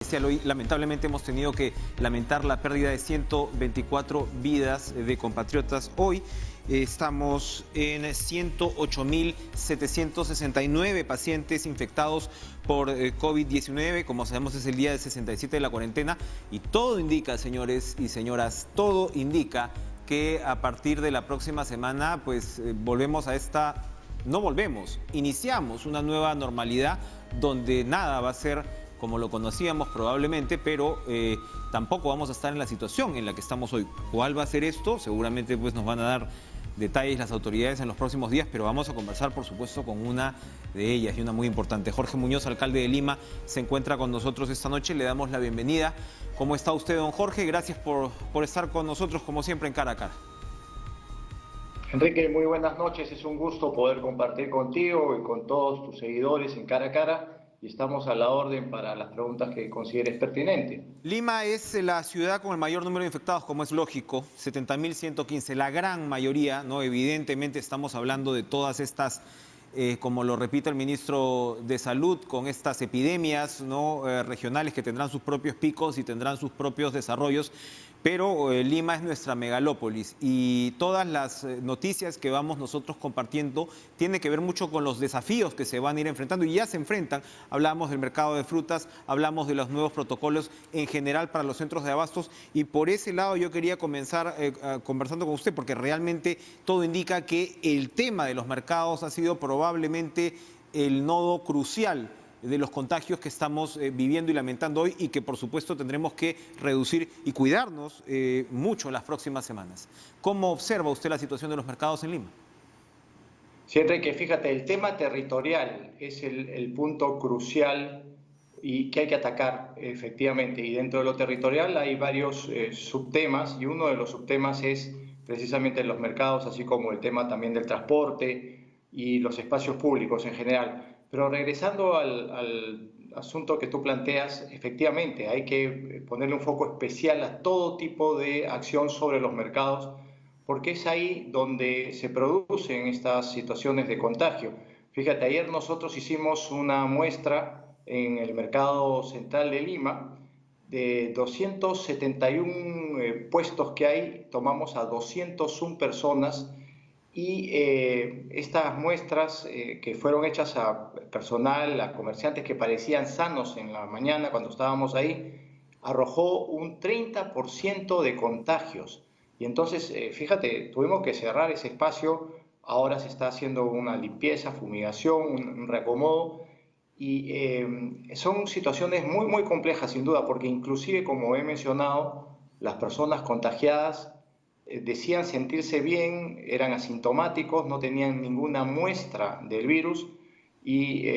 Hoy lamentablemente hemos tenido que lamentar la pérdida de 124 vidas de compatriotas. Hoy estamos en 108.769 pacientes infectados por COVID-19. Como sabemos, es el día de 67 de la cuarentena y todo indica, señores y señoras, todo indica que a partir de la próxima semana pues volvemos a esta... No volvemos, iniciamos una nueva normalidad donde nada va a ser como lo conocíamos probablemente, pero tampoco vamos a estar en la situación en la que estamos hoy. ¿Cuál va a ser esto? Seguramente pues, nos van a dar detalles las autoridades en los próximos días, pero vamos a conversar, por supuesto, con una de ellas y una muy importante. Jorge Muñoz, alcalde de Lima, se encuentra con nosotros esta noche. Le damos la bienvenida. ¿Cómo está usted, don Jorge? Gracias por estar con nosotros, como siempre, en Cara a Cara. Enrique, muy buenas noches. Es un gusto poder compartir contigo y con todos tus seguidores en Cara a Cara. Y estamos a la orden para las preguntas que consideres pertinentes. Lima es la ciudad con el mayor número de infectados, como es lógico, 70.115, la gran mayoría, ¿no? Evidentemente estamos hablando de todas estas, como lo repite el ministro de Salud, con estas epidemias, ¿no? Regionales que tendrán sus propios picos y tendrán sus propios desarrollos. Pero Lima es nuestra megalópolis y todas las noticias que vamos nosotros compartiendo tienen que ver mucho con los desafíos que se van a ir enfrentando y ya se enfrentan. Hablamos del mercado de frutas, hablamos de los nuevos protocolos en general para los centros de abastos y por ese lado yo quería comenzar conversando con usted porque realmente todo indica que el tema de los mercados ha sido probablemente el nodo crucial de los contagios que estamos viviendo y lamentando hoy y que por supuesto tendremos que reducir y cuidarnos mucho en las próximas semanas. ¿Cómo observa usted la situación de los mercados en Lima? Sí, Enrique, fíjate, el tema territorial es el punto crucial y que hay que atacar efectivamente. Y dentro de lo territorial hay varios subtemas y uno de los subtemas es precisamente los mercados, así como el tema también del transporte y los espacios públicos en general. Pero regresando al asunto que tú planteas, efectivamente hay que ponerle un foco especial a todo tipo de acción sobre los mercados, porque es ahí donde se producen estas situaciones de contagio. Fíjate, ayer nosotros hicimos una muestra en el mercado central de Lima, de 271 puestos que hay, tomamos a 201 personas y estas muestras que fueron hechas a personal, a comerciantes que parecían sanos en la mañana cuando estábamos ahí, arrojó un 30% de contagios. Y entonces, fíjate, tuvimos que cerrar ese espacio, ahora se está haciendo una limpieza, fumigación, un reacomodo, y son situaciones muy, muy complejas sin duda, porque inclusive, como he mencionado, las personas contagiadas decían sentirse bien, eran asintomáticos, no tenían ninguna muestra del virus y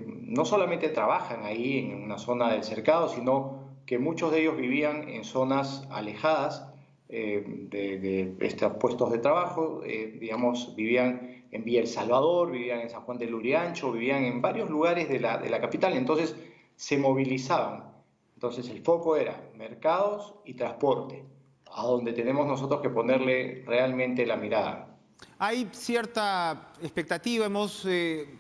no solamente trabajan ahí en una zona del cercado, sino que muchos de ellos vivían en zonas alejadas de estos puestos de trabajo, digamos, vivían en Villa El Salvador, vivían en San Juan del Lurigancho, vivían en varios lugares de la capital, entonces se movilizaban. Entonces el foco era mercados y transporte, a donde tenemos nosotros que ponerle realmente la mirada. Hay cierta expectativa, hemos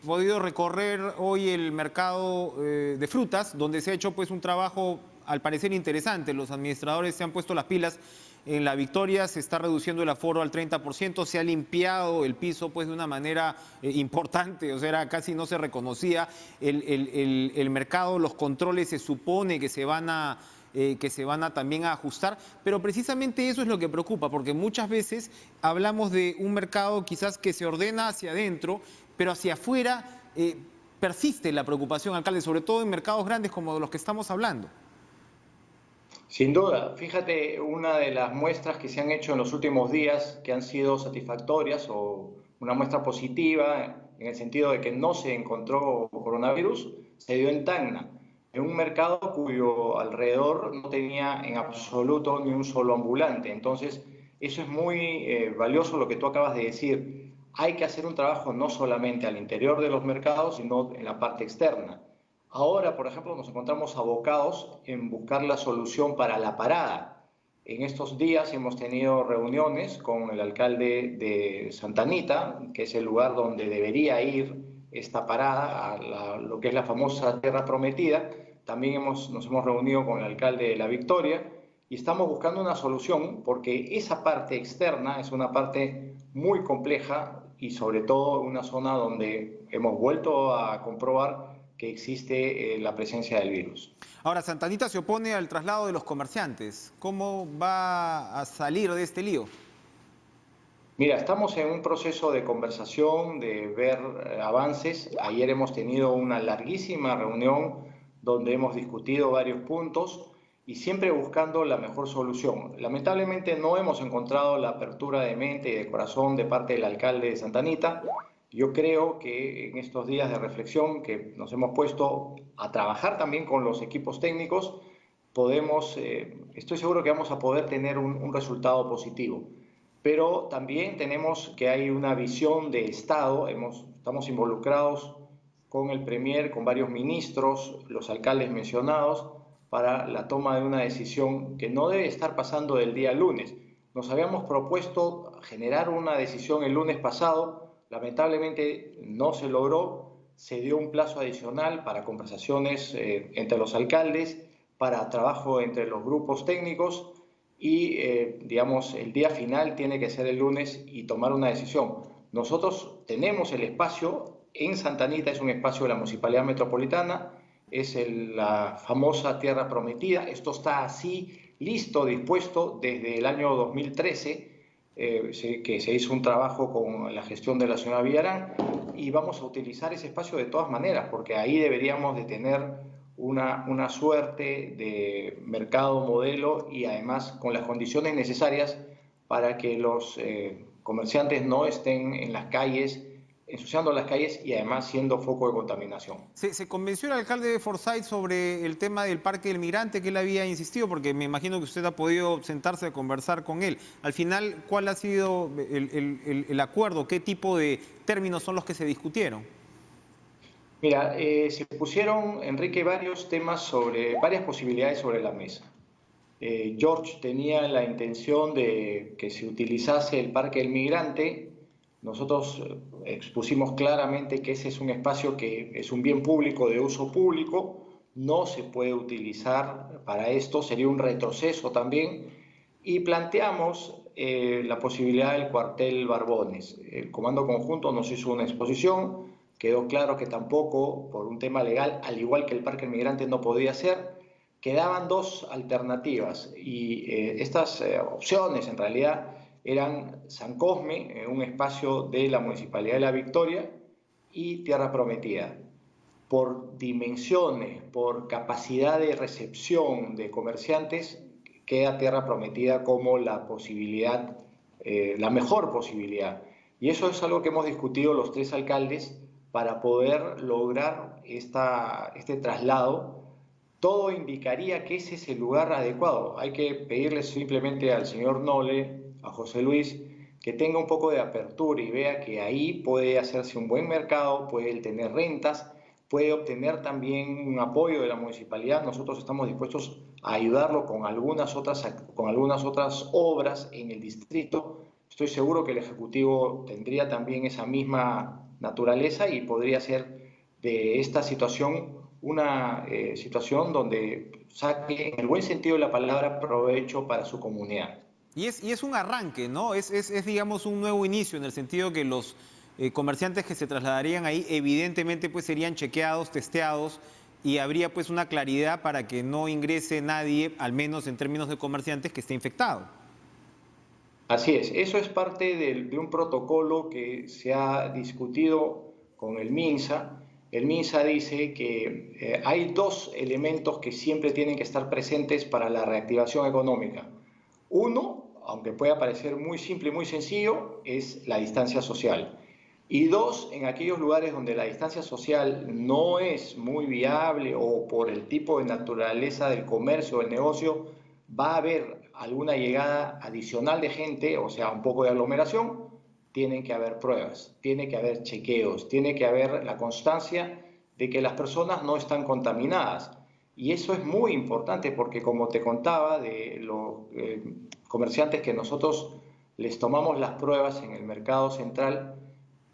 podido recorrer hoy el mercado de frutas, donde se ha hecho pues un trabajo al parecer interesante. Los administradores se han puesto las pilas. En La Victoria se está reduciendo el aforo al 30%, se ha limpiado el piso pues de una manera importante, o sea, casi no se reconocía el mercado, los controles se supone que se van a también a ajustar, pero precisamente eso es lo que preocupa, porque muchas veces hablamos de un mercado quizás que se ordena hacia adentro, pero hacia afuera persiste la preocupación, alcalde, sobre todo en mercados grandes como de los que estamos hablando. Sin duda, fíjate, una de las muestras que se han hecho en los últimos días que han sido satisfactorias o una muestra positiva en el sentido de que no se encontró coronavirus, se dio en Tacna, en un mercado cuyo alrededor no tenía en absoluto ni un solo ambulante. Entonces, eso es muy valioso lo que tú acabas de decir. Hay que hacer un trabajo no solamente al interior de los mercados, sino en la parte externa. Ahora, por ejemplo, nos encontramos abocados en buscar la solución para la parada. En estos días hemos tenido reuniones con el alcalde de Santa Anita, que es el lugar donde debería ir esta parada, lo que es la famosa Tierra Prometida, también nos hemos reunido con el alcalde de La Victoria y estamos buscando una solución porque esa parte externa es una parte muy compleja y sobre todo una zona donde hemos vuelto a comprobar que existe la presencia del virus. Ahora, Santa Anita se opone al traslado de los comerciantes. ¿Cómo va a salir de este lío? Mira, estamos en un proceso de conversación, de ver avances. Ayer hemos tenido una larguísima reunión donde hemos discutido varios puntos y siempre buscando la mejor solución. Lamentablemente no hemos encontrado la apertura de mente y de corazón de parte del alcalde de Santa Anita. Yo creo que en estos días de reflexión que nos hemos puesto a trabajar también con los equipos técnicos, estoy seguro que vamos a poder tener un resultado positivo. Pero también tenemos que hay una visión de Estado, estamos involucrados con el Premier, con varios ministros, los alcaldes mencionados, para la toma de una decisión que no debe estar pasando del día lunes. Nos habíamos propuesto generar una decisión el lunes pasado, lamentablemente no se logró, se dio un plazo adicional para conversaciones entre los alcaldes, para trabajo entre los grupos técnicos, y digamos el día final tiene que ser el lunes y tomar una decisión. Nosotros tenemos el espacio en Santa Anita, es un espacio de la Municipalidad Metropolitana, es la famosa Tierra Prometida, esto está así listo, dispuesto desde el año 2013, que se hizo un trabajo con la gestión de la señora Villarán y vamos a utilizar ese espacio de todas maneras, porque ahí deberíamos de tener una suerte de mercado modelo y además con las condiciones necesarias para que los comerciantes no estén en las calles, ensuciando las calles y además siendo foco de contaminación. ¿Se convenció el alcalde de Forsyth sobre el tema del Parque del Migrante que él había insistido? Porque me imagino que usted ha podido sentarse a conversar con él. Al final, ¿cuál ha sido el acuerdo? ¿Qué tipo de términos son los que se discutieron? Mira, se pusieron, Enrique, varios temas varias posibilidades sobre la mesa. George tenía la intención de que se utilizase el Parque del Migrante. Nosotros expusimos claramente que ese es un espacio que es un bien público de uso público, no se puede utilizar para esto, sería un retroceso también, y planteamos la posibilidad del cuartel Barbones. El Comando Conjunto nos hizo una exposición, quedó claro que tampoco, por un tema legal, al igual que el Parque del Migrante, no podía ser. Quedaban dos alternativas y estas opciones en realidad eran San Cosme, un espacio de la Municipalidad de La Victoria, y Tierra Prometida. Por dimensiones, por capacidad de recepción de comerciantes, queda Tierra Prometida como la posibilidad, la mejor posibilidad. Y eso es algo que hemos discutido los tres alcaldes para poder lograr este traslado. Todo indicaría que ese es el lugar adecuado. Hay que pedirle simplemente al señor Nole, a José Luis, que tenga un poco de apertura y vea que ahí puede hacerse un buen mercado, puede tener rentas, puede obtener también un apoyo de la municipalidad. Nosotros estamos dispuestos a ayudarlo con algunas otras obras en el distrito. Estoy seguro que el Ejecutivo tendría también esa misma naturaleza y podría ser de esta situación una situación donde saque, en el buen sentido de la palabra, provecho para su comunidad. Y es un arranque, ¿no? Digamos, un nuevo inicio en el sentido que los comerciantes que se trasladarían ahí evidentemente pues serían chequeados, testeados y habría pues una claridad para que no ingrese nadie, al menos en términos de comerciantes, que esté infectado. Así es, eso es parte de un protocolo que se ha discutido con el MINSA. El MINSA dice que hay dos elementos que siempre tienen que estar presentes para la reactivación económica. Uno, aunque pueda parecer muy simple y muy sencillo, es la distancia social. Y dos, en aquellos lugares donde la distancia social no es muy viable o por el tipo de naturaleza del comercio o del negocio, va a haber alguna llegada adicional de gente, o sea, un poco de aglomeración, tienen que haber pruebas, tiene que haber chequeos, tiene que haber la constancia de que las personas no están contaminadas. Y eso es muy importante porque, como te contaba, de los comerciantes que nosotros les tomamos las pruebas en el mercado central,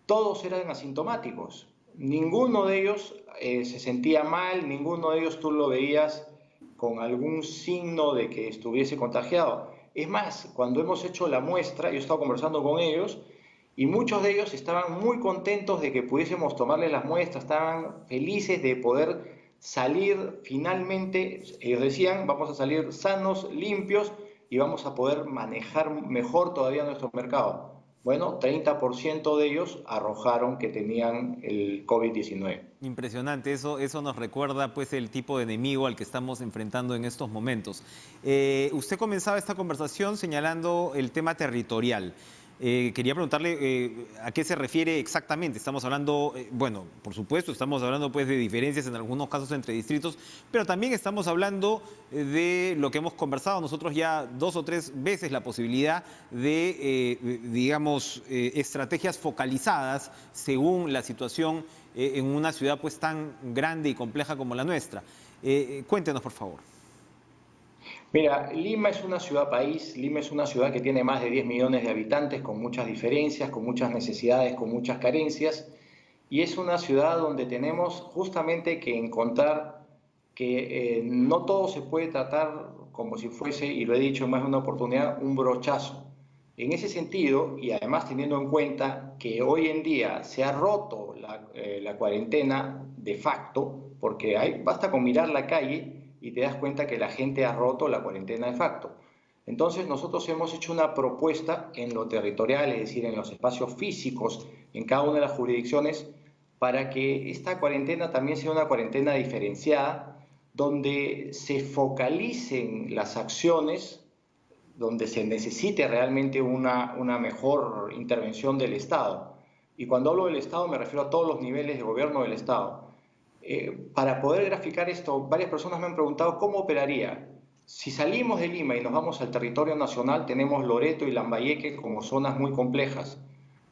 todos eran asintomáticos. ninguno de ellos se sentía mal, ninguno de ellos tú lo veías con algún signo de que estuviese contagiado. Es más, cuando hemos hecho la muestra, yo he estado conversando con ellos y muchos de ellos estaban muy contentos de que pudiésemos tomarles las muestras, estaban felices de poder salir finalmente, ellos decían, vamos a salir sanos, limpios y vamos a poder manejar mejor todavía nuestro mercado. Bueno, 30% de ellos arrojaron que tenían el COVID-19. Impresionante, eso nos recuerda pues el tipo de enemigo al que estamos enfrentando en estos momentos. Usted comenzaba esta conversación señalando el tema territorial. Quería preguntarle a qué se refiere exactamente. Estamos hablando, bueno, por supuesto, estamos hablando pues de diferencias en algunos casos entre distritos, pero también estamos hablando de lo que hemos conversado nosotros ya 2 o 3 veces, la posibilidad de, digamos, estrategias focalizadas según la situación en una ciudad pues tan grande y compleja como la nuestra. Cuéntenos, por favor. Mira, Lima es una ciudad país, Lima es una ciudad que tiene más de 10 millones de habitantes, con muchas diferencias, con muchas necesidades, con muchas carencias, y es una ciudad donde tenemos justamente que encontrar que no todo se puede tratar como si fuese, y lo he dicho en más de una oportunidad, un brochazo. En ese sentido, y además teniendo en cuenta que hoy en día se ha roto la cuarentena de facto, porque basta con mirar la calle y te das cuenta que la gente ha roto la cuarentena de facto. Entonces nosotros hemos hecho una propuesta en lo territorial, es decir, en los espacios físicos, en cada una de las jurisdicciones, para que esta cuarentena también sea una cuarentena diferenciada, donde se focalicen las acciones, donde se necesite realmente una mejor intervención del Estado. Y cuando hablo del Estado me refiero a todos los niveles de gobierno del Estado. Para poder graficar esto, varias personas me han preguntado cómo operaría. Si salimos de Lima y nos vamos al territorio nacional, tenemos Loreto y Lambayeque como zonas muy complejas.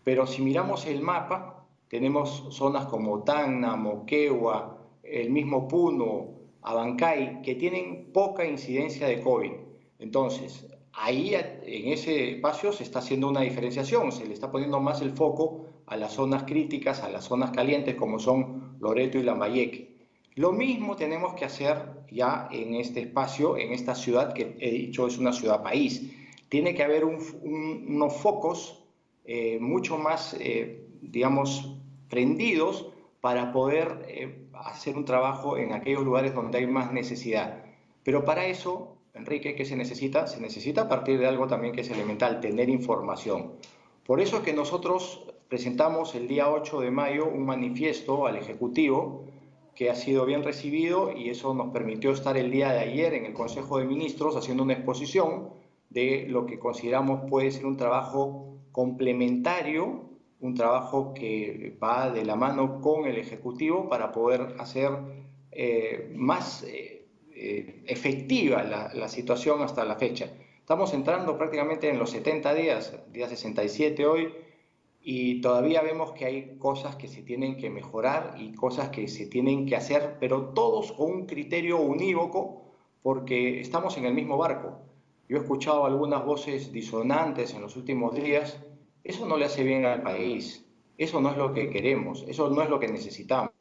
Pero si miramos el mapa, tenemos zonas como Tacna, Moquegua, el mismo Puno, Abancay, que tienen poca incidencia de COVID. Entonces, ahí en ese espacio se está haciendo una diferenciación, se le está poniendo más el foco a las zonas críticas, a las zonas calientes como son Loreto y Lambayeque. Lo mismo tenemos que hacer ya en este espacio, en esta ciudad que he dicho es una ciudad país. Tiene que haber unos focos mucho más, digamos, prendidos para poder hacer un trabajo en aquellos lugares donde hay más necesidad. Pero para eso, Enrique, ¿qué se necesita? Se necesita partir de algo también que es elemental, tener información. Por eso es que nosotros presentamos el día 8 de mayo un manifiesto al Ejecutivo que ha sido bien recibido y eso nos permitió estar el día de ayer en el Consejo de Ministros haciendo una exposición de lo que consideramos puede ser un trabajo complementario, un trabajo que va de la mano con el Ejecutivo para poder hacer más efectiva la situación hasta la fecha. Estamos entrando prácticamente en los 70 días, día 67 hoy, y todavía vemos que hay cosas que se tienen que mejorar y cosas que se tienen que hacer, pero todos con un criterio unívoco, porque estamos en el mismo barco. Yo he escuchado algunas voces disonantes en los últimos días. Eso no le hace bien al país. Eso no es lo que queremos. Eso no es lo que necesitamos.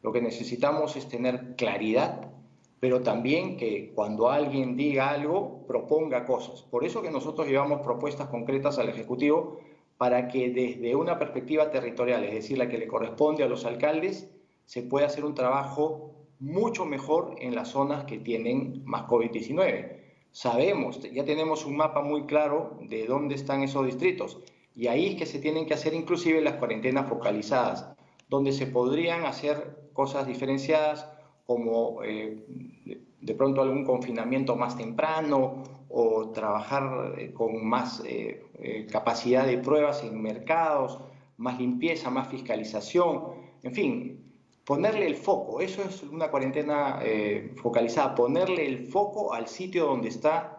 Lo que necesitamos es tener claridad, pero también que cuando alguien diga algo, proponga cosas. Por eso que nosotros llevamos propuestas concretas al Ejecutivo para que desde una perspectiva territorial, es decir, la que le corresponde a los alcaldes, se pueda hacer un trabajo mucho mejor en las zonas que tienen más COVID-19. Sabemos, ya tenemos un mapa muy claro de dónde están esos distritos y ahí es que se tienen que hacer inclusive las cuarentenas focalizadas, donde se podrían hacer cosas diferenciadas como de pronto algún confinamiento más temprano o trabajar con más capacidad de pruebas en mercados, más limpieza, más fiscalización, en fin, ponerle el foco, eso es una cuarentena focalizada, ponerle el foco al sitio donde está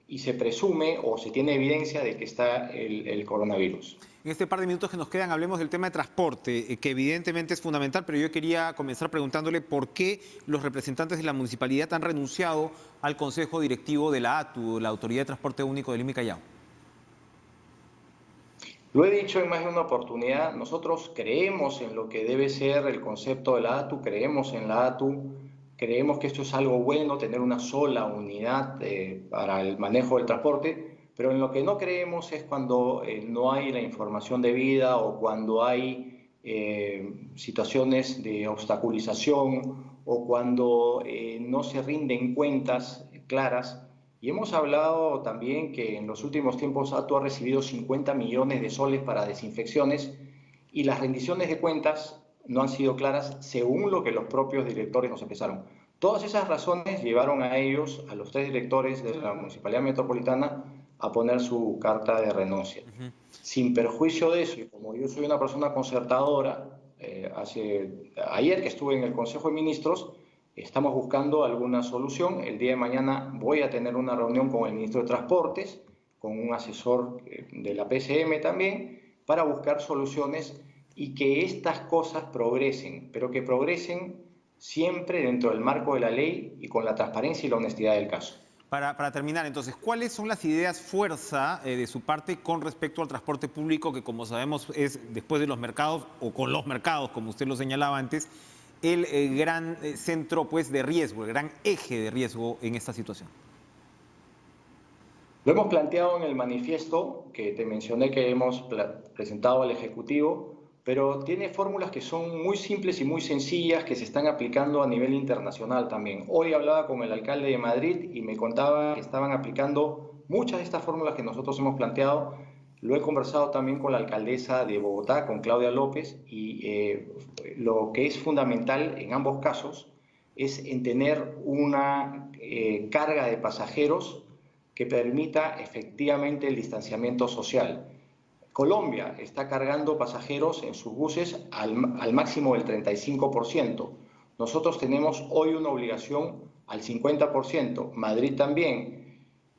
y se presume o se tiene evidencia de que está el coronavirus. En este par de minutos que nos quedan, hablemos del tema de transporte, que evidentemente es fundamental, pero yo quería comenzar preguntándole por qué los representantes de la municipalidad han renunciado al Consejo Directivo de la ATU, la Autoridad de Transporte Único de Lima y Callao. Lo he dicho en más de una oportunidad, nosotros creemos en lo que debe ser el concepto de la ATU, creemos en la ATU, creemos que esto es algo bueno, tener una sola unidad para el manejo del transporte, pero en lo que no creemos es cuando no hay la información debida o cuando hay situaciones de obstaculización o cuando no se rinden cuentas claras. Y hemos hablado también que en los últimos tiempos ATU ha recibido 50 millones de soles para desinfecciones y las rendiciones de cuentas no han sido claras según lo que los propios directores nos expresaron. Todas esas razones llevaron a ellos, a los 3 directores de la Municipalidad Metropolitana, a poner su carta de renuncia. Sin perjuicio de eso, y como yo soy una persona concertadora, ayer que estuve en el Consejo de Ministros, estamos buscando alguna solución. El día de mañana voy a tener una reunión con el ministro de Transportes, con un asesor de la PCM también, para buscar soluciones y que estas cosas progresen, pero que progresen siempre dentro del marco de la ley y con la transparencia y la honestidad del caso. Para terminar, entonces, ¿cuáles son las ideas fuerza de su parte con respecto al transporte público, que como sabemos es después de los mercados o con los mercados, como usted lo señalaba antes, el gran centro pues, de riesgo, el gran eje de riesgo en esta situación? Lo hemos planteado en el manifiesto que te mencioné que hemos presentado al Ejecutivo, pero tiene fórmulas que son muy simples y muy sencillas que se están aplicando a nivel internacional también. Hoy hablaba con el alcalde de Madrid y me contaba que estaban aplicando muchas de estas fórmulas que nosotros hemos planteado. Lo he conversado también con la alcaldesa de Bogotá, con Claudia López, y lo que es fundamental en ambos casos es en tener una carga de pasajeros que permita efectivamente el distanciamiento social. Colombia está cargando pasajeros en sus buses al máximo del 35%. Nosotros tenemos hoy una obligación al 50%, Madrid también,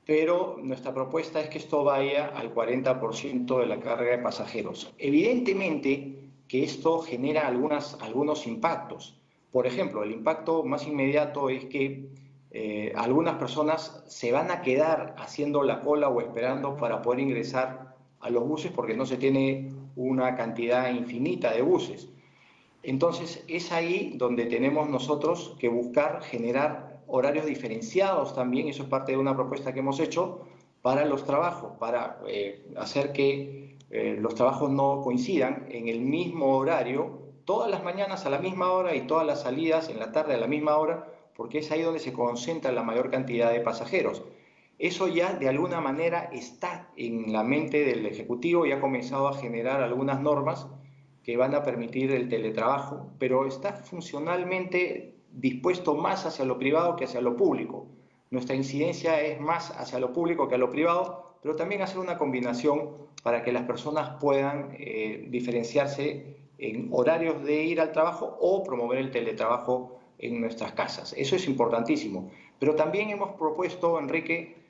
pero nuestra propuesta es que esto vaya al 40% de la carga de pasajeros. Evidentemente que esto genera algunos impactos. Por ejemplo, el impacto más inmediato es que algunas personas se van a quedar haciendo la cola o esperando para poder ingresar a los buses porque no se tiene una cantidad infinita de buses. Entonces es ahí donde tenemos nosotros que buscar generar horarios diferenciados también, eso es parte de una propuesta que hemos hecho para los trabajos, para hacer que los trabajos no coincidan en el mismo horario, todas las mañanas a la misma hora y todas las salidas en la tarde a la misma hora, porque es ahí donde se concentra la mayor cantidad de pasajeros. Eso ya de alguna manera está en la mente del Ejecutivo y ha comenzado a generar algunas normas que van a permitir el teletrabajo, pero está funcionalmente dispuesto más hacia lo privado que hacia lo público. Nuestra incidencia es más hacia lo público que a lo privado, pero también hacer una combinación para que las personas puedan diferenciarse en horarios de ir al trabajo o promover el teletrabajo en nuestras casas. Eso es importantísimo. Pero también hemos propuesto, Enrique,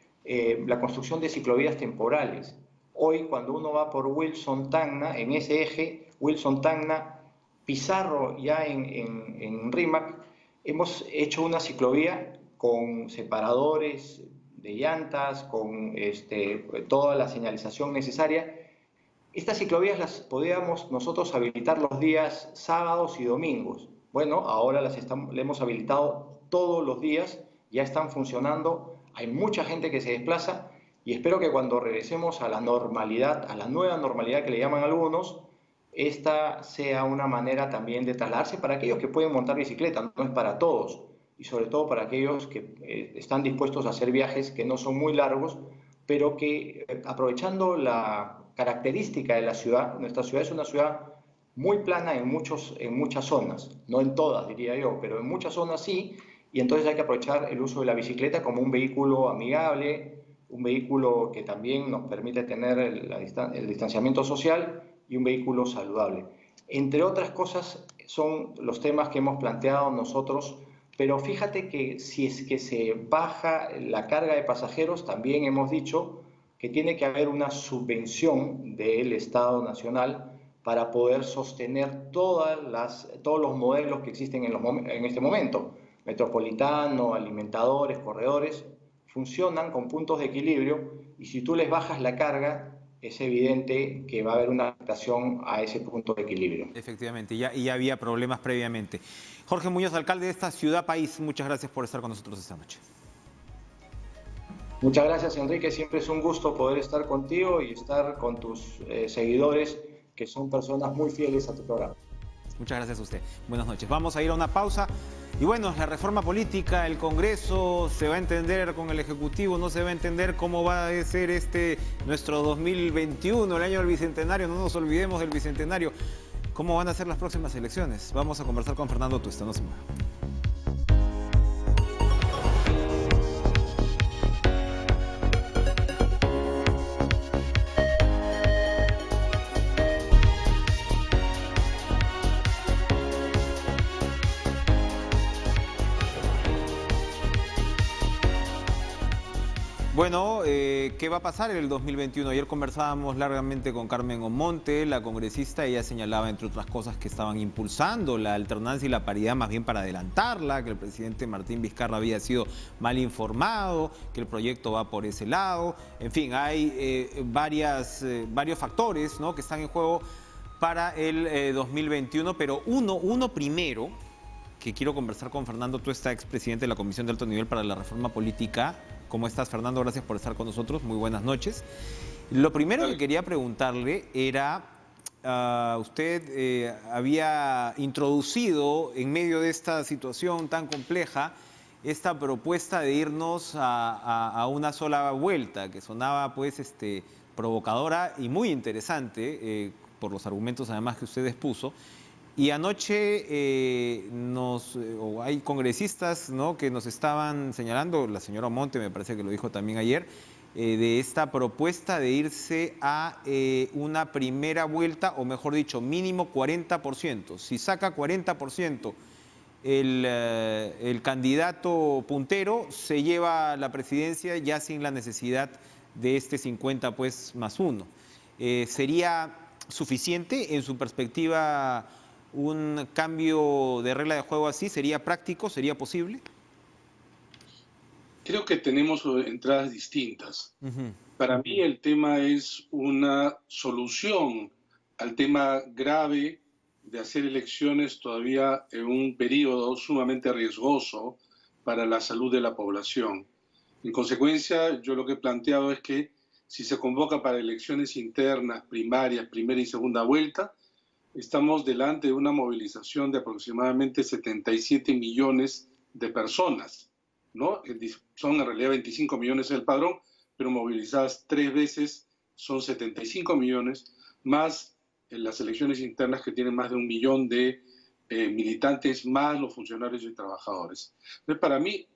la construcción de ciclovías temporales. Hoy, cuando uno va por Wilson-Tacna, en ese eje, Wilson-Tacna, Pizarro, ya en Rímac, hemos hecho una ciclovía con separadores de llantas, con toda la señalización necesaria. Estas ciclovías las podíamos nosotros habilitar los días sábados y domingos. Bueno, ahora las hemos habilitado todos los días, ya están funcionando, hay mucha gente que se desplaza y espero que cuando regresemos a la normalidad, a la nueva normalidad que le llaman algunos, esta sea una manera también de trasladarse para aquellos que pueden montar bicicleta, no es para todos, y sobre todo para aquellos que están dispuestos a hacer viajes que no son muy largos, pero que aprovechando la característica de la ciudad, nuestra ciudad es una ciudad muy plana en muchas zonas, no en todas diría yo, pero en muchas zonas sí, y entonces hay que aprovechar el uso de la bicicleta como un vehículo amigable, un vehículo que también nos permite tener el distanciamiento social y un vehículo saludable. Entre otras cosas son los temas que hemos planteado nosotros, pero fíjate que si es que se baja la carga de pasajeros, también hemos dicho que tiene que haber una subvención del Estado Nacional para poder sostener todos los modelos que existen en este momento. Metropolitano, alimentadores, corredores, funcionan con puntos de equilibrio y si tú les bajas la carga, es evidente que va a haber una afectación a ese punto de equilibrio. Efectivamente, y ya había problemas previamente. Jorge Muñoz, alcalde de esta ciudad país, muchas gracias por estar con nosotros esta noche. Muchas gracias, Enrique. Siempre es un gusto poder estar contigo y estar con tus seguidores, que son personas muy fieles a tu programa. Muchas gracias a usted. Buenas noches. Vamos a ir a una pausa. Y bueno, la reforma política, el Congreso, se va a entender con el Ejecutivo, no se va a entender cómo va a ser nuestro 2021, el año del Bicentenario, no nos olvidemos del Bicentenario. ¿Cómo van a ser las próximas elecciones? Vamos a conversar con Fernando Tuesta, no se mueva. Bueno, ¿qué va a pasar en el 2021? Ayer conversábamos largamente con Carmen Omonte, la congresista. Ella señalaba, entre otras cosas, que estaban impulsando la alternancia y la paridad más bien para adelantarla, que el presidente Martín Vizcarra había sido mal informado, que el proyecto va por ese lado. En fin, hay varios factores, ¿no?, que están en juego para el 2021, pero uno primero, que quiero conversar con Fernando Tuesta, expresidente de la Comisión de Alto Nivel para la Reforma Política. ¿Cómo estás, Fernando? Gracias por estar con nosotros. Muy buenas noches. Lo primero que quería preguntarle era, usted había introducido en medio de esta situación tan compleja esta propuesta de irnos a una sola vuelta, que sonaba pues provocadora y muy interesante, por los argumentos además que usted expuso. Y anoche hay congresistas, ¿no?, que nos estaban señalando, la señora Omonte me parece que lo dijo también ayer, de esta propuesta de irse a una primera vuelta, o mejor dicho, mínimo 40%. Si saca 40% el candidato puntero, se lleva la presidencia ya sin la necesidad de 50 pues más uno. ¿Sería suficiente en su perspectiva un cambio de regla de juego así? ¿Sería práctico? ¿Sería posible? Creo que tenemos entradas distintas. Para mí el tema es una solución al tema grave de hacer elecciones todavía en un periodo sumamente riesgoso para la salud de la población. En consecuencia, yo lo que he planteado es que si se convoca para elecciones internas, primarias, primera y segunda vuelta, estamos delante de una movilización de aproximadamente 77 millones de personas, ¿no? Son en realidad 25 millones el padrón, pero movilizadas 3 veces son 75 millones, más en las elecciones internas que tienen más de 1 millón de militantes, más los funcionarios y trabajadores. Entonces, para mí,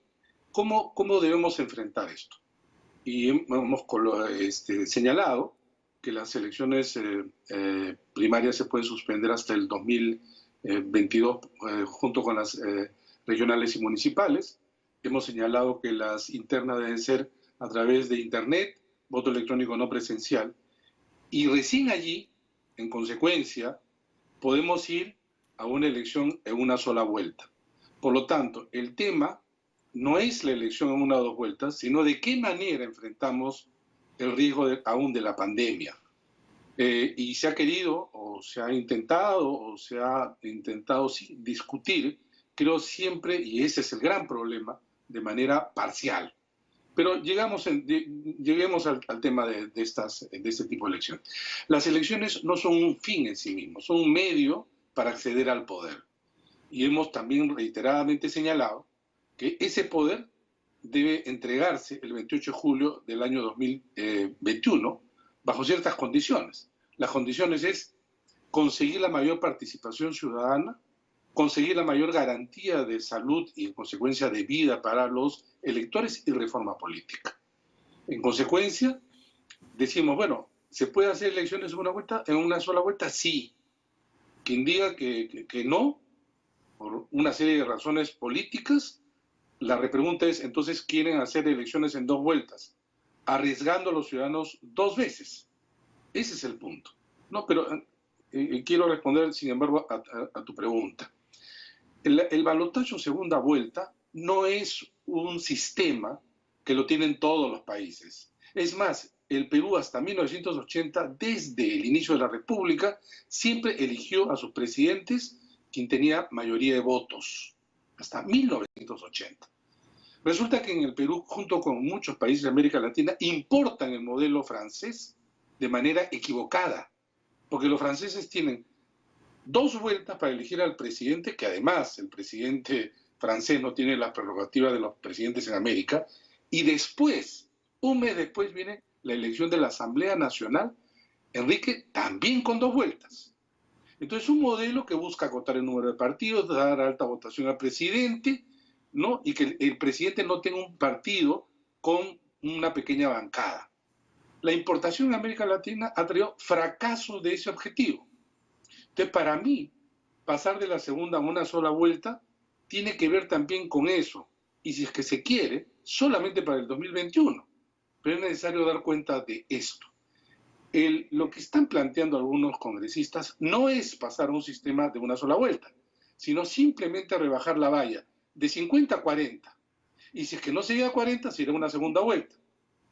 ¿cómo debemos enfrentar esto? Y hemos señalado que las elecciones primarias se pueden suspender hasta el 2022 junto con las regionales y municipales. Hemos señalado que las internas deben ser a través de Internet, voto electrónico no presencial, y recién allí, en consecuencia, podemos ir a una elección en una sola vuelta. Por lo tanto, el tema no es la elección en una o dos vueltas, sino de qué manera enfrentamos el riesgo aún de la pandemia. Y se ha querido, o se ha intentado discutir, creo siempre, y ese es el gran problema, de manera parcial. Pero lleguemos al tema de este tipo de elecciones. Las elecciones no son un fin en sí mismo, son un medio para acceder al poder. Y hemos también reiteradamente señalado que ese poder debe entregarse el 28 de julio del año 2021 bajo ciertas condiciones. Las condiciones es conseguir la mayor participación ciudadana, conseguir la mayor garantía de salud y en consecuencia de vida para los electores y reforma política. En consecuencia, decimos, bueno, ¿se puede hacer elecciones en una sola vuelta? Sí. Quien diga que no, por una serie de razones políticas, la repregunta es, entonces, ¿quieren hacer elecciones en 2 vueltas? Arriesgando a los ciudadanos 2 veces. Ese es el punto. No, pero quiero responder, sin embargo, a tu pregunta. El balotaje segunda vuelta no es un sistema que lo tienen todos los países. Es más, el Perú hasta 1980, desde el inicio de la República, siempre eligió a sus presidentes quien tenía mayoría de votos, hasta 1980. Resulta que en el Perú, junto con muchos países de América Latina, importan el modelo francés de manera equivocada, porque los franceses tienen 2 vueltas para elegir al presidente, que además el presidente francés no tiene las prerrogativas de los presidentes en América, y después, un mes después, viene la elección de la Asamblea Nacional, Enrique, también con 2 vueltas. Entonces, un modelo que busca acotar el número de partidos, dar alta votación al presidente, ¿no? Y que el presidente no tenga un partido con una pequeña bancada. La importación en América Latina ha traído fracasos de ese objetivo. Entonces, para mí, pasar de la segunda a una sola vuelta tiene que ver también con eso. Y si es que se quiere, solamente para el 2021. Pero es necesario dar cuenta de esto. Lo que están planteando algunos congresistas no es pasar a un sistema de una sola vuelta, sino simplemente rebajar la valla de 50 a 40. Y si es que no se llega a 40, se irá una segunda vuelta,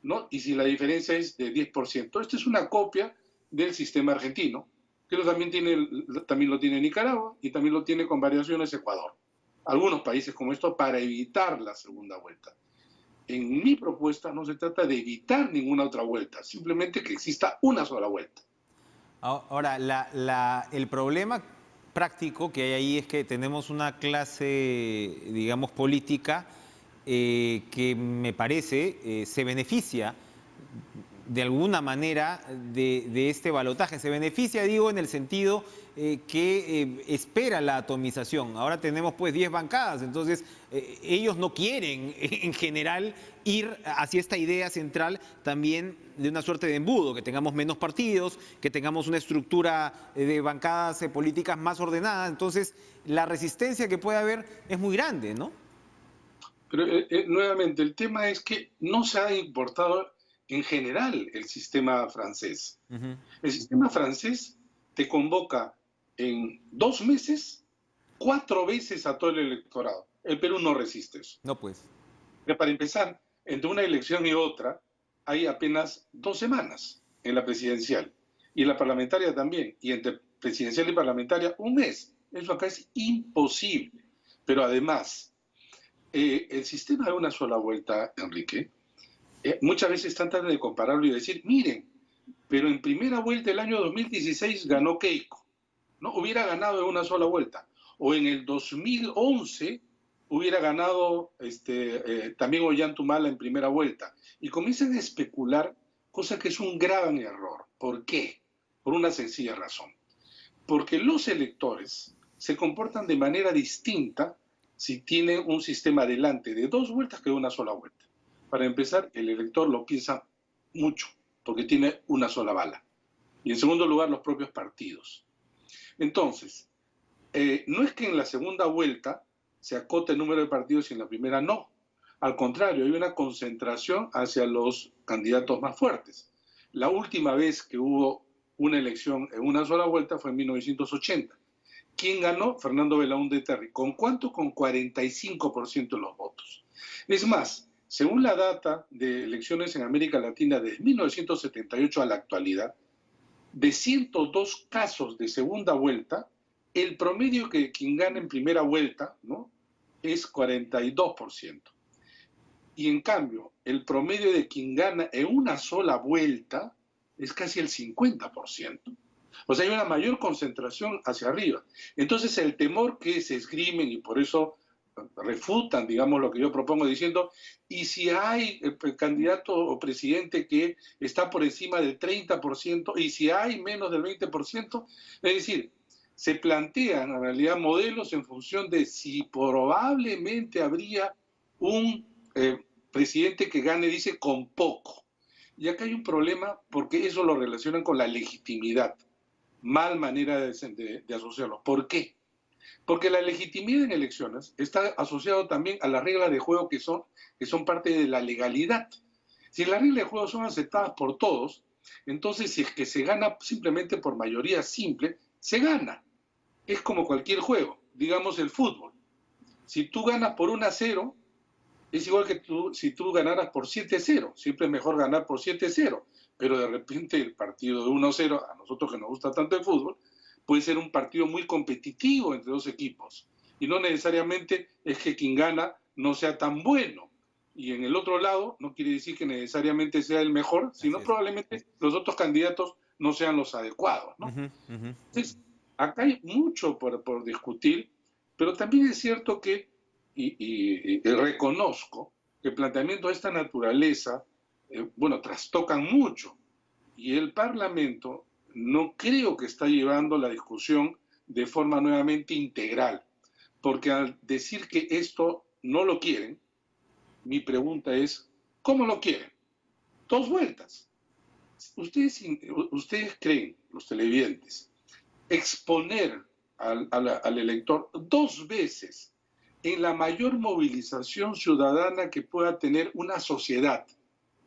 ¿no? Y si la diferencia es de 10%. Esto es una copia del sistema argentino, que también lo tiene Nicaragua y también lo tiene con variaciones Ecuador. Algunos países como esto para evitar la segunda vuelta. En mi propuesta no se trata de evitar ninguna otra vuelta, simplemente que exista una sola vuelta. Ahora, el problema práctico que hay ahí es que tenemos una clase, digamos, política que me parece se beneficia de alguna manera de este balotaje. Se beneficia, digo, en el sentido que espera la atomización. Ahora tenemos pues 10 bancadas, entonces ellos no quieren en general ir hacia esta idea central también de una suerte de embudo, que tengamos menos partidos, que tengamos una estructura de bancadas políticas más ordenada. Entonces la resistencia que puede haber es muy grande, ¿no? Pero nuevamente, el tema es que no se ha importado en general el sistema francés. El sistema francés te convoca en 2 meses 4 veces a todo el electorado. El Perú no resiste eso. No, pues. Pero para empezar, entre una elección y otra hay apenas 2 semanas en la presidencial y en la parlamentaria también, y entre presidencial y parlamentaria 1 mes. Eso acá es imposible. Pero además, el sistema de una sola vuelta, Enrique, muchas veces tratan de compararlo y decir, miren, pero en primera vuelta el año 2016 ganó Keiko, ¿no? Hubiera ganado en una sola vuelta. O en el 2011 hubiera ganado también Ollantumala en primera vuelta. Y comienzan a especular, cosa que es un gran error. ¿Por qué? Por una sencilla razón. Porque los electores se comportan de manera distinta si tienen un sistema adelante de 2 vueltas que de una sola vuelta. Para empezar, el elector lo piensa mucho, porque tiene una sola bala. Y en segundo lugar, los propios partidos. Entonces, no es que en la segunda vuelta se acote el número de partidos y en la primera no. Al contrario, hay una concentración hacia los candidatos más fuertes. La última vez que hubo una elección en una sola vuelta fue en 1980. ¿Quién ganó? Fernando Belaúnde Terry. ¿Con cuánto? Con 45% de los votos. Es más, según la data de elecciones en América Latina desde 1978 a la actualidad, de 102 casos de segunda vuelta, el promedio que quien gana en primera vuelta, ¿no?, es 42%. Y en cambio, el promedio de quien gana en una sola vuelta es casi el 50%. O sea, hay una mayor concentración hacia arriba. Entonces, el temor que se esgrimen, y por eso refutan, digamos, lo que yo propongo diciendo, y si hay candidato o presidente que está por encima del 30%, y si hay menos del 20%, es decir, se plantean en realidad modelos en función de si probablemente habría un presidente que gane, dice, con poco. Y acá hay un problema porque eso lo relacionan con la legitimidad. Mal manera de asociarlo. ¿Por qué? Porque la legitimidad en elecciones está asociado también a las reglas de juego que son parte de la legalidad. Si las reglas de juego son aceptadas por todos, entonces si es que se gana simplemente por mayoría simple, se gana. Es como cualquier juego, digamos el fútbol. Si tú ganas por 1-0, Es igual que si tú ganaras por 7-0, siempre es mejor ganar por 7-0, pero de repente el partido de 1-0, a nosotros que nos gusta tanto el fútbol, puede ser un partido muy competitivo entre dos equipos. Y no necesariamente es que quien gana no sea tan bueno. Y en el otro lado, no quiere decir que necesariamente sea el mejor, sino probablemente los otros candidatos no sean los adecuados, ¿no? Entonces, acá hay mucho por discutir, pero también es cierto que y reconozco que planteamientos de esta naturaleza, bueno, trastocan mucho. Y el Parlamento no creo que está llevando la discusión de forma nuevamente integral. Porque al decir que esto no lo quieren, mi pregunta es, ¿cómo lo quieren? Dos vueltas. Ustedes creen, los televidentes, exponer al elector dos veces en la mayor movilización ciudadana que pueda tener una sociedad,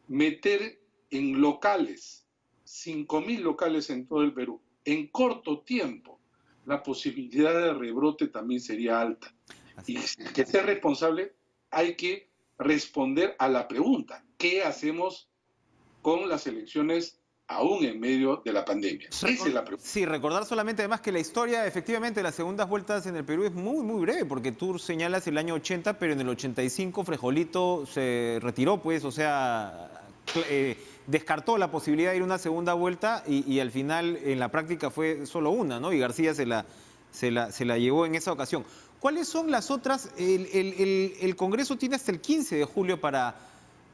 meter en locales, 5.000 locales en todo el Perú, en corto tiempo, la posibilidad de rebrote también sería alta. Y que sea responsable, hay que responder a la pregunta, ¿qué hacemos con las elecciones aún en medio de la pandemia? Esa es la pregunta. Sí, recordar solamente además que la historia, efectivamente, de las segundas vueltas en el Perú es muy, muy breve, porque tú señalas el año 80, pero en el 85 Frejolito se retiró, pues, o sea, descartó la posibilidad de ir a una segunda vuelta y al final, en la práctica, fue solo una, ¿no? Y García se la llevó en esa ocasión. ¿Cuáles son las otras? El Congreso tiene hasta el 15 de julio para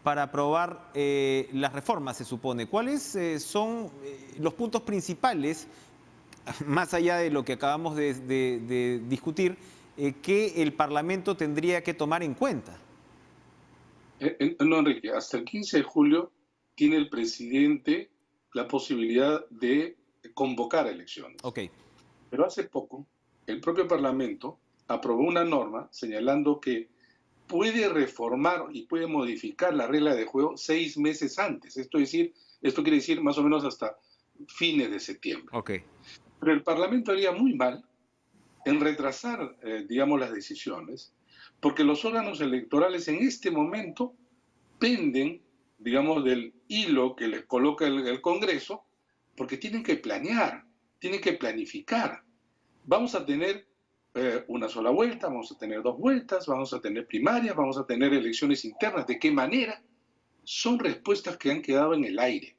aprobar las reformas, se supone. ¿Cuáles son los puntos principales, más allá de lo que acabamos de discutir, que el Parlamento tendría que tomar en cuenta? No, Enrique, hasta el 15 de julio tiene el presidente la posibilidad de convocar elecciones. Ok. Pero hace poco, el propio Parlamento aprobó una norma señalando que puede reformar y puede modificar la regla de juego 6 meses antes. Esto quiere decir más o menos hasta fines de septiembre. Ok. Pero el Parlamento haría muy mal en retrasar, digamos, las decisiones, porque los órganos electorales en este momento penden, digamos, del hilo que les coloca el Congreso, porque tienen que planear, tienen que planificar. Vamos a tener una sola vuelta, vamos a tener dos vueltas, vamos a tener primarias, vamos a tener elecciones internas. ¿De qué manera? Son respuestas que han quedado en el aire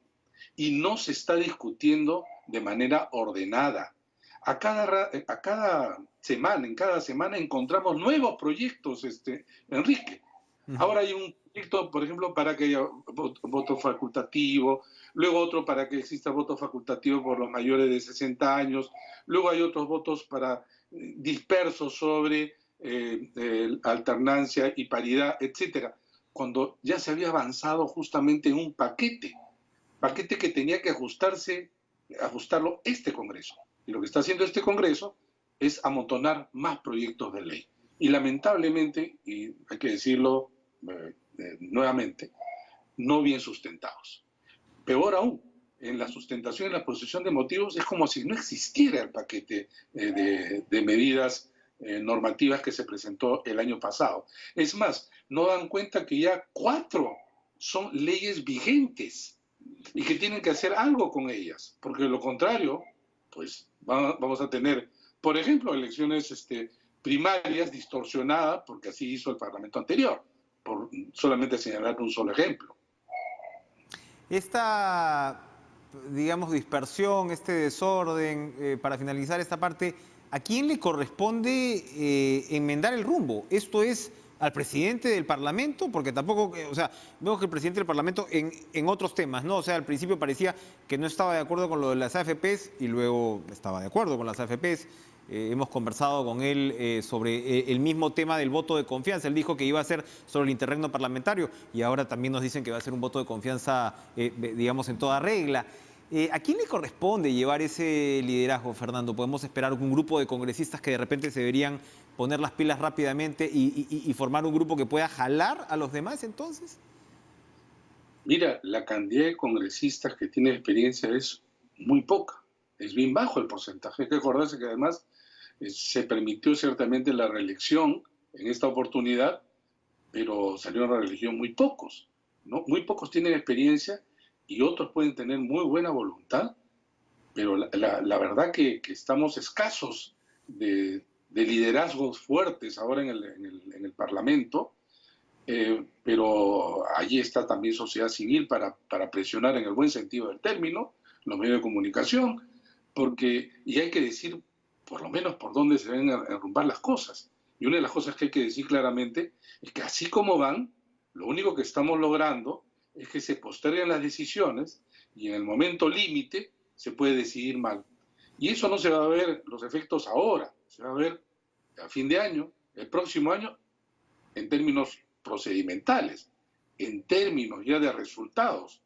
y no se está discutiendo de manera ordenada. A cada semana, en cada semana encontramos nuevos proyectos, Enrique. Ahora hay un proyecto, por ejemplo, para que haya voto facultativo, luego otro para que exista voto facultativo por los mayores de 60 años, luego hay otros votos para dispersos sobre alternancia y paridad, etcétera, cuando ya se había avanzado justamente en un paquete que tenía que ajustarlo este Congreso. Y lo que está haciendo este Congreso es amontonar más proyectos de ley. Y lamentablemente, y hay que decirlo nuevamente, no bien sustentados. Peor aún, en la sustentación y la exposición de motivos es como si no existiera el paquete de medidas normativas que se presentó el año pasado. Es más, no dan cuenta que ya 4 son leyes vigentes y que tienen que hacer algo con ellas, porque de lo contrario, pues vamos a tener, por ejemplo, elecciones primarias distorsionadas, porque así hizo el Parlamento anterior, por solamente señalar un solo ejemplo. Esta, digamos, dispersión, este desorden, para finalizar esta parte, ¿a quién le corresponde enmendar el rumbo? ¿Esto es al presidente del Parlamento? Porque tampoco, o sea, vemos que el presidente del Parlamento en otros temas, ¿no? O sea, al principio parecía que no estaba de acuerdo con lo de las AFPs y luego estaba de acuerdo con las AFPs. Hemos conversado con él sobre el mismo tema del voto de confianza. Él dijo que iba a ser sobre el interregno parlamentario y ahora también nos dicen que va a ser un voto de confianza, digamos, en toda regla. ¿A quién le corresponde llevar ese liderazgo, Fernando? ¿Podemos esperar un grupo de congresistas que de repente se deberían poner las pilas rápidamente y formar un grupo que pueda jalar a los demás entonces? Mira, la cantidad de congresistas que tienen experiencia es muy poca. Es bien bajo el porcentaje. Hay que acordarse que además se permitió ciertamente la reelección en esta oportunidad pero salieron a la religión muy pocos, ¿no? Muy pocos tienen experiencia y otros pueden tener muy buena voluntad, pero la verdad que estamos escasos de liderazgos fuertes ahora en el Parlamento, pero allí está también sociedad civil para presionar en el buen sentido del término, los medios de comunicación, porque, y hay que decir por lo menos por dónde se ven a derrumbar las cosas. Y una de las cosas que hay que decir claramente es que así como van, lo único que estamos logrando es que se posterguen las decisiones y en el momento límite se puede decidir mal. Y eso no se va a ver los efectos ahora, se va a ver a fin de año, el próximo año, en términos procedimentales, en términos ya de resultados,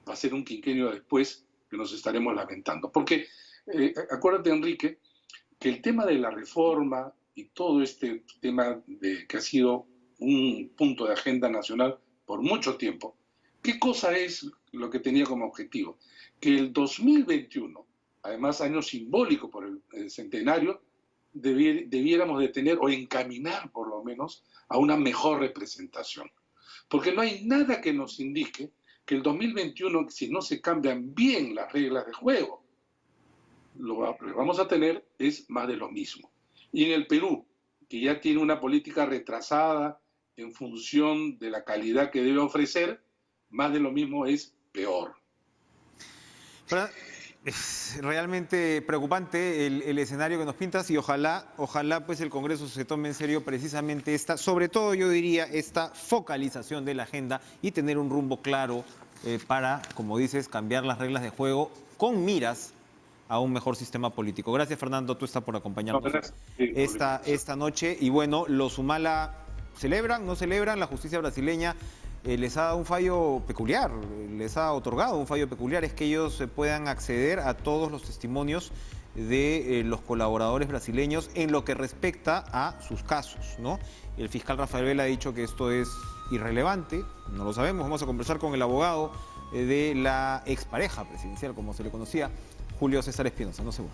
va a ser un quinquenio después que nos estaremos lamentando. Porque acuérdate, Enrique, que el tema de la reforma y todo este tema que ha sido un punto de agenda nacional por mucho tiempo, ¿qué cosa es lo que tenía como objetivo? Que el 2021, además año simbólico por el centenario, debiéramos de tener o encaminar por lo menos a una mejor representación. Porque no hay nada que nos indique que el 2021, si no se cambian bien las reglas de juego, lo que vamos a tener es más de lo mismo. Y en el Perú, que ya tiene una política retrasada en función de la calidad que debe ofrecer, más de lo mismo es peor. Es realmente preocupante el escenario que nos pintas y ojalá pues el Congreso se tome en serio precisamente esta, sobre todo yo diría, esta focalización de la agenda y tener un rumbo claro para, como dices, cambiar las reglas de juego con miras a un mejor sistema político. Gracias, Fernando, tú estás por acompañarnos esta noche. Y bueno, los Humala celebran, no celebran, la justicia brasileña les ha dado un fallo peculiar, les ha otorgado un fallo peculiar, es que ellos puedan acceder a todos los testimonios de los colaboradores brasileños en lo que respecta a sus casos, ¿no? El fiscal Rafael Vela ha dicho que esto es irrelevante, no lo sabemos, vamos a conversar con el abogado de la expareja presidencial, como se le conocía, Julio César Espinosa, no se va.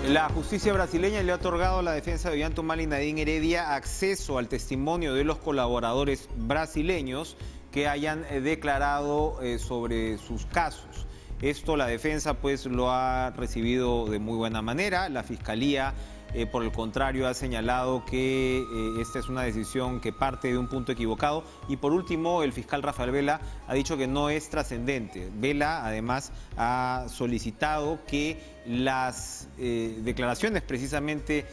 La justicia brasileña le ha otorgado a la defensa de Ollanta Humala y Nadine Heredia acceso al testimonio de los colaboradores brasileños que hayan declarado sobre sus casos. Esto la defensa pues lo ha recibido de muy buena manera. La fiscalía, por el contrario, ha señalado que esta es una decisión que parte de un punto equivocado. Y por último, el fiscal Rafael Vela ha dicho que no es trascendente. Vela, además, ha solicitado que las declaraciones precisamente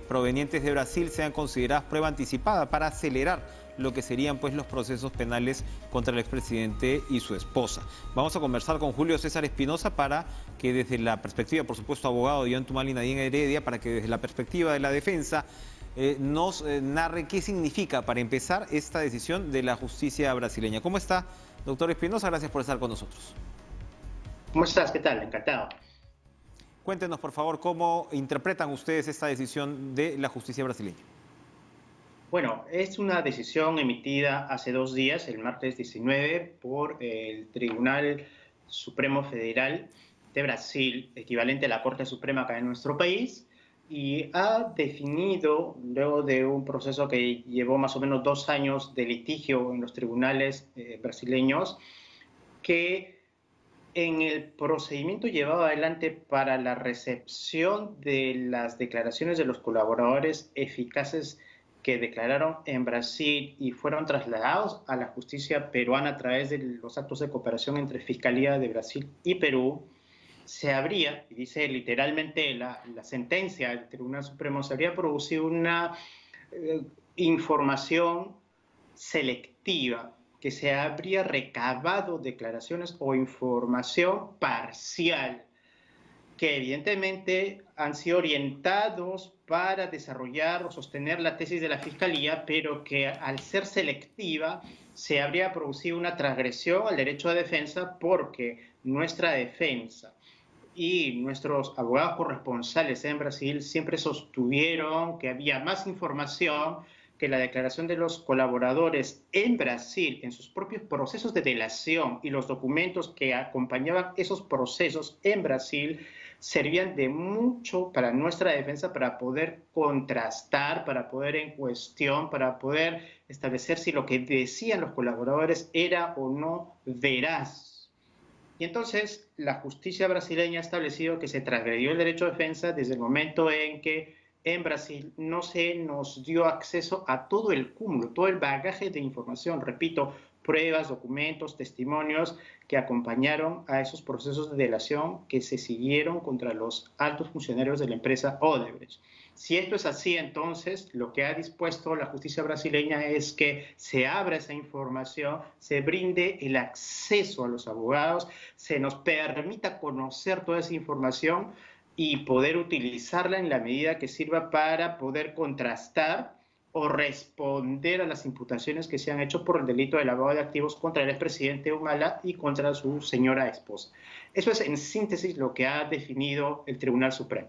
provenientes de Brasil sean consideradas prueba anticipada para acelerar lo que serían pues los procesos penales contra el expresidente y su esposa. Vamos a conversar con Julio César Espinosa para que desde la perspectiva, por supuesto, abogado de Ollanta Humala y Nadine Heredia, para que desde la perspectiva de la defensa nos narre qué significa, para empezar, esta decisión de la justicia brasileña. ¿Cómo está, doctor Espinosa? Gracias por estar con nosotros. ¿Cómo estás? ¿Qué tal? Encantado. Cuéntenos, por favor, cómo interpretan ustedes esta decisión de la justicia brasileña. Bueno, es una decisión emitida hace 2 días, el martes 19, por el Tribunal Supremo Federal de Brasil, equivalente a la Corte Suprema acá en nuestro país, y ha definido, luego de un proceso que llevó más o menos 2 años de litigio en los tribunales brasileños, que en el procedimiento llevado adelante para la recepción de las declaraciones de los colaboradores eficaces que declararon en Brasil y fueron trasladados a la justicia peruana a través de los actos de cooperación entre Fiscalía de Brasil y Perú, se habría, y dice literalmente la sentencia del Tribunal Supremo, se habría producido una información selectiva, que se habría recabado declaraciones o información parcial, que evidentemente han sido orientados para desarrollar o sostener la tesis de la Fiscalía, pero que al ser selectiva se habría producido una transgresión al derecho de defensa, porque nuestra defensa y nuestros abogados corresponsales en Brasil siempre sostuvieron que había más información que la declaración de los colaboradores en Brasil, en sus propios procesos de delación y los documentos que acompañaban esos procesos en Brasil, servían de mucho para nuestra defensa, para poder contrastar, para poder en cuestión, para poder establecer si lo que decían los colaboradores era o no veraz. Y entonces la justicia brasileña ha establecido que se transgredió el derecho de defensa desde el momento en que en Brasil no se nos dio acceso a todo el cúmulo, todo el bagaje de información, repito, pruebas, documentos, testimonios que acompañaron a esos procesos de delación que se siguieron contra los altos funcionarios de la empresa Odebrecht. Si esto es así, entonces lo que ha dispuesto la justicia brasileña es que se abra esa información, se brinde el acceso a los abogados, se nos permita conocer toda esa información y poder utilizarla en la medida que sirva para poder contrastar o responder a las imputaciones que se han hecho por el delito de lavado de activos contra el expresidente Humala y contra su señora esposa. Eso es en síntesis lo que ha definido el Tribunal Supremo.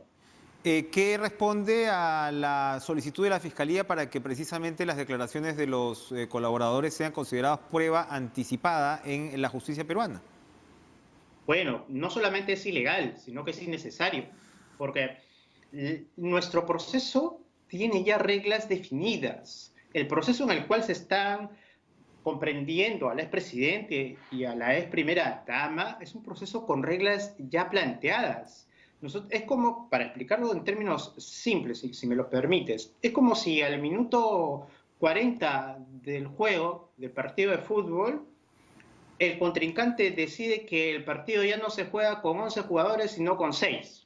¿Qué responde a la solicitud de la Fiscalía para que precisamente las declaraciones de los colaboradores sean consideradas prueba anticipada en la justicia peruana? Bueno, no solamente es ilegal, sino que es innecesario, porque nuestro proceso tiene ya reglas definidas. El proceso en el cual se están comprendiendo al expresidente y a la ex primera dama es un proceso con reglas ya planteadas. Es como, para explicarlo en términos simples, si me lo permites, es como si al minuto 40 del juego, del partido de fútbol, el contrincante decide que el partido ya no se juega con 11 jugadores, sino con 6.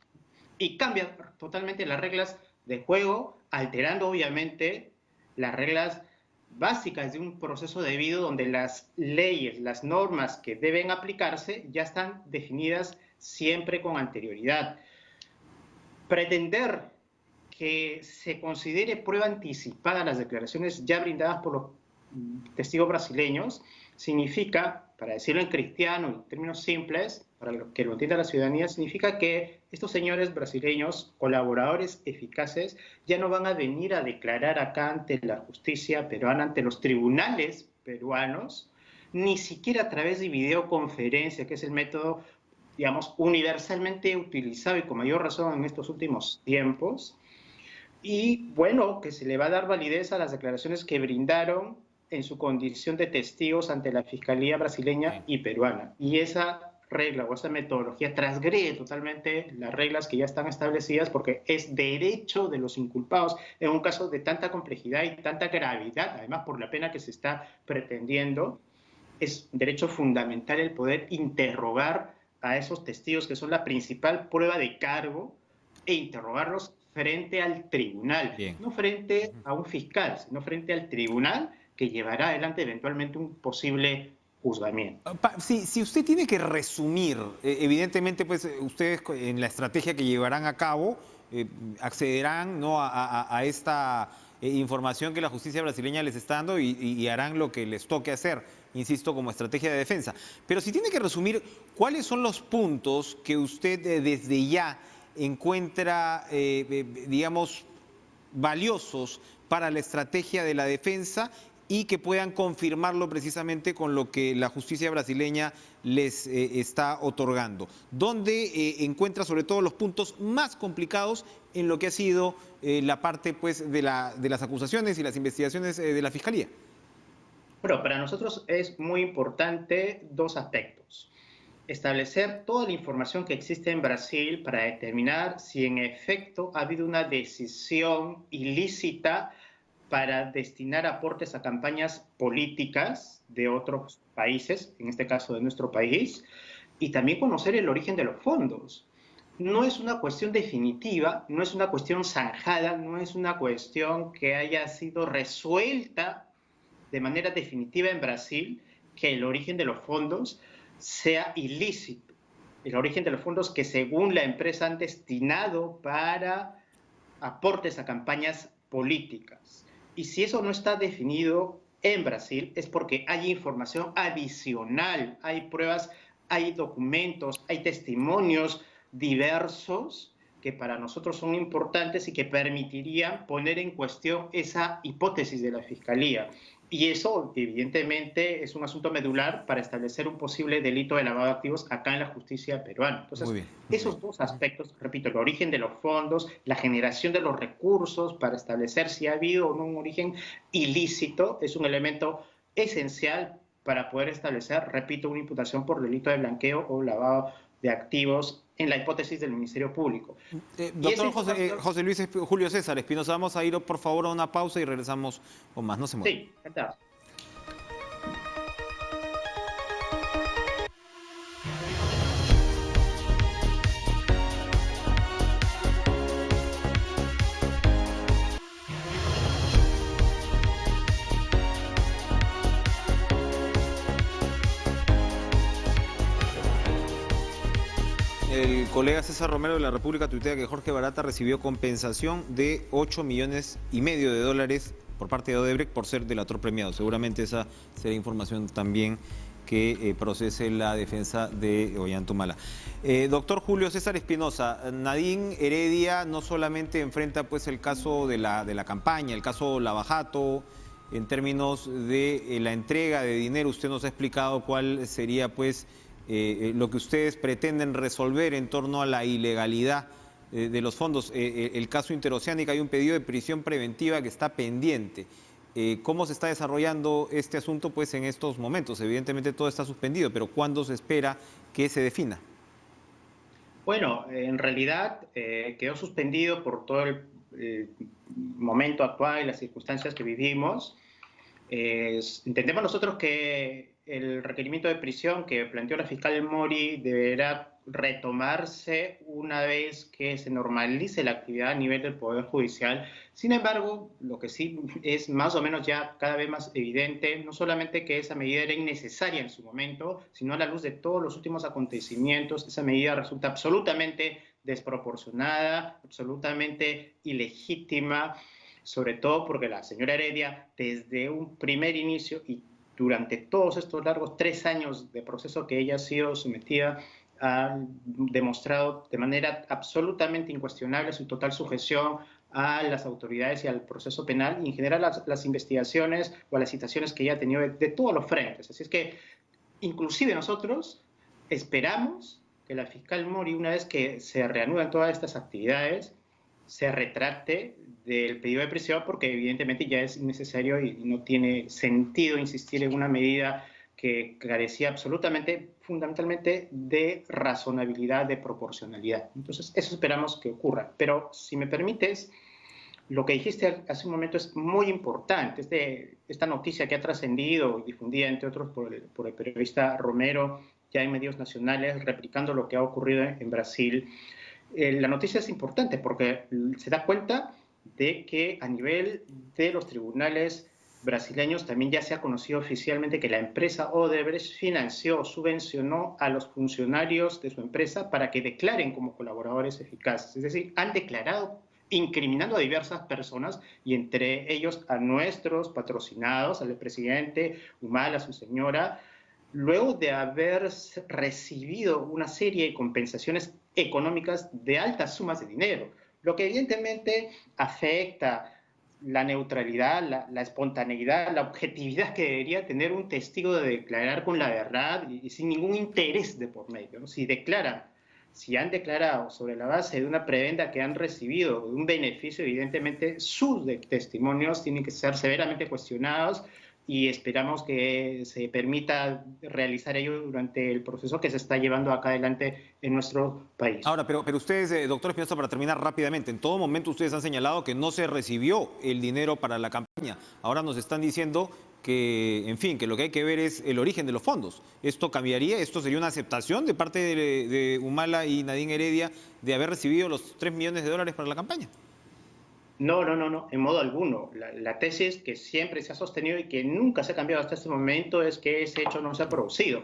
Y cambia totalmente las reglas de juego, alterando obviamente las reglas básicas de un proceso debido donde las leyes, las normas que deben aplicarse ya están definidas siempre con anterioridad. Pretender que se considere prueba anticipada las declaraciones ya brindadas por los testigos brasileños significa, para decirlo en cristiano, en términos simples, para que lo entienda la ciudadanía, significa que estos señores brasileños, colaboradores eficaces, ya no van a venir a declarar acá ante la justicia peruana, ante los tribunales peruanos, ni siquiera a través de videoconferencia, que es el método, digamos, universalmente utilizado y con mayor razón en estos últimos tiempos. Y bueno, que se le va a dar validez a las declaraciones que brindaron en su condición de testigos ante la Fiscalía brasileña y peruana. Y esa regla o esa metodología transgrede totalmente las reglas que ya están establecidas porque es derecho de los inculpados en un caso de tanta complejidad y tanta gravedad, además por la pena que se está pretendiendo, es derecho fundamental el poder interrogar a esos testigos que son la principal prueba de cargo e interrogarlos frente al tribunal, no frente a un fiscal, sino frente al tribunal que llevará adelante eventualmente un posible juzgamiento. Si usted tiene que resumir, evidentemente pues ustedes en la estrategia que llevarán a cabo accederán, ¿no?, a esta información que la justicia brasileña les está dando y harán lo que les toque hacer, insisto, como estrategia de defensa. Pero si tiene que resumir, ¿cuáles son los puntos que usted desde ya encuentra, digamos, valiosos para la estrategia de la defensa y que puedan confirmarlo precisamente con lo que la justicia brasileña les está otorgando? ¿Dónde encuentra sobre todo los puntos más complicados en lo que ha sido la parte pues, de las acusaciones y las investigaciones de la Fiscalía? Bueno, para nosotros es muy importante dos aspectos. Establecer toda la información que existe en Brasil para determinar si en efecto ha habido una decisión ilícita para destinar aportes a campañas políticas de otros países, en este caso de nuestro país, y también conocer el origen de los fondos. No es una cuestión definitiva, no es una cuestión zanjada, no es una cuestión que haya sido resuelta de manera definitiva en Brasil, que el origen de los fondos sea ilícito. El origen de los fondos que según la empresa han destinado para aportes a campañas políticas. Y si eso no está definido en Brasil es porque hay información adicional, hay pruebas, hay documentos, hay testimonios diversos que para nosotros son importantes y que permitirían poner en cuestión esa hipótesis de la Fiscalía. Y eso, evidentemente, es un asunto medular para establecer un posible delito de lavado de activos acá en la justicia peruana. Entonces, Muy bien. esos dos aspectos, repito, el origen de los fondos, la generación de los recursos para establecer si ha habido o no un origen ilícito, es un elemento esencial para poder establecer, repito, una imputación por delito de blanqueo o lavado de activos en la hipótesis del Ministerio Público. Doctor José Luis Julio César Espinosa, vamos a ir por favor a una pausa y regresamos con más. No se mueva. Sí, encantado. El colega César Romero de la República tuitea que Jorge Barata recibió compensación de $8,5 millones por parte de Odebrecht por ser delator premiado. Seguramente esa será información también que procese la defensa de Ollanta. Doctor Julio César Espinosa, Nadine Heredia no solamente enfrenta pues el caso de la campaña, el caso Lavajato, en términos de la entrega de dinero. Usted nos ha explicado cuál sería pues lo que ustedes pretenden resolver en torno a la ilegalidad de los fondos. El caso Interoceánica, hay un pedido de prisión preventiva que está pendiente. ¿Cómo se está desarrollando este asunto pues en estos momentos? Evidentemente todo está suspendido, pero ¿cuándo se espera que se defina? Bueno, en realidad quedó suspendido por todo el momento actual y las circunstancias que vivimos. Entendemos nosotros que el requerimiento de prisión que planteó la fiscal Mori deberá retomarse una vez que se normalice la actividad a nivel del Poder Judicial. Sin embargo, lo que sí es más o menos ya cada vez más evidente, no solamente que esa medida era innecesaria en su momento, sino a la luz de todos los últimos acontecimientos, esa medida resulta absolutamente desproporcionada, absolutamente ilegítima, sobre todo porque la señora Heredia, desde un primer inicio y durante todos estos largos 3 años de proceso que ella ha sido sometida, ha demostrado de manera absolutamente incuestionable su total sujeción a las autoridades y al proceso penal y en general las investigaciones o las citaciones que ella ha tenido de todos los frentes. Así es que inclusive nosotros esperamos que la fiscal Mori, una vez que se reanudan todas estas actividades, se retracte del pedido de prisión porque evidentemente ya es innecesario y no tiene sentido insistir en una medida que carecía absolutamente, fundamentalmente, de razonabilidad, de proporcionalidad. Entonces, eso esperamos que ocurra. Pero, si me permites, lo que dijiste hace un momento es muy importante. Esta noticia que ha trascendido y difundida, entre otros, por el periodista Romero, ya en medios nacionales, replicando lo que ha ocurrido en Brasil. La noticia es importante porque se da cuenta de que a nivel de los tribunales brasileños también ya se ha conocido oficialmente que la empresa Odebrecht financió o subvencionó a los funcionarios de su empresa para que declaren como colaboradores eficaces. Es decir, han declarado incriminando a diversas personas y entre ellos a nuestros patrocinados, al presidente Humala, a su señora, luego de haber recibido una serie de compensaciones económicas de altas sumas de dinero, lo que evidentemente afecta la neutralidad, la espontaneidad, la objetividad que debería tener un testigo de declarar con la verdad y sin ningún interés de por medio, ¿no? Si han declarado sobre la base de una prebenda que han recibido, de un beneficio, evidentemente sus testimonios tienen que ser severamente cuestionados y esperamos que se permita realizar ello durante el proceso que se está llevando acá adelante en nuestro país. Ahora, pero ustedes, doctor Espinosa, para terminar rápidamente, en todo momento ustedes han señalado que no se recibió el dinero para la campaña. Ahora nos están diciendo que, en fin, que lo que hay que ver es el origen de los fondos. ¿Esto cambiaría? ¿Esto sería una aceptación de parte de Humala y Nadine Heredia de haber recibido los $3 millones para la campaña? No, en modo alguno. La tesis que siempre se ha sostenido y que nunca se ha cambiado hasta este momento es que ese hecho no se ha producido.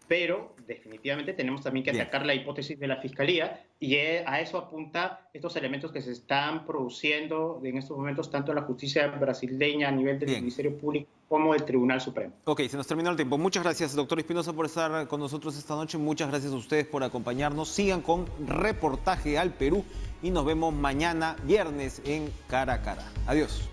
pero definitivamente tenemos también que Bien. atacar la hipótesis de la Fiscalía y a eso apunta estos elementos que se están produciendo en estos momentos tanto en la justicia brasileña a nivel del Bien. Ministerio Público como del Tribunal Supremo. Ok, se nos terminó el tiempo. Muchas gracias, doctor Espinosa, por estar con nosotros esta noche. Muchas gracias a ustedes por acompañarnos. Sigan con Reportaje al Perú y nos vemos mañana viernes en Cara a Cara. Adiós.